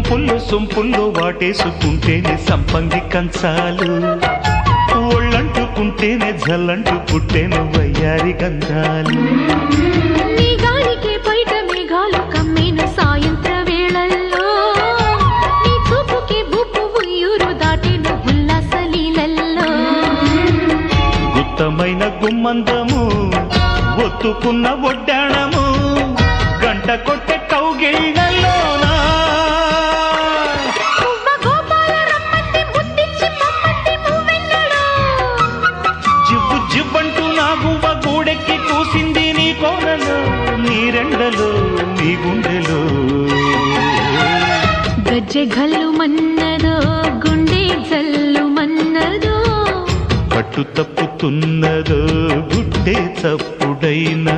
సొంపుల్లో వాటేసుకుంటేనే సంపంగి కంచాలు, ఒళ్ళంటుకుంటేనే జల్లంటు పుట్టేను వయ్యారి గంధాలు. నీ గాలికే బయట మేఘాలు కమ్మేను సాయంత్ర వేళల్లో, నీ చూపుకే బూపు ఉయ్యూరు దాటేను ఉల్లాస లీలల్లో. గుత్తమైన గుమ్మందము ఒత్తుకున్న ఒడ్డాణము గంట కొట్టే కౌగిళ్ళలోనా జివ్వు జివ్వంటూ నా గువ్వ గూడెక్కి కూసింది నీ కోరలో, నీ రెండలో నీ గుండెలో. గజ్జె గల్లు మన్నదో గుండె జల్లు మన్నదో, పట్టు తప్పుతున్నదో గుడ్డే చప్పుడైనా.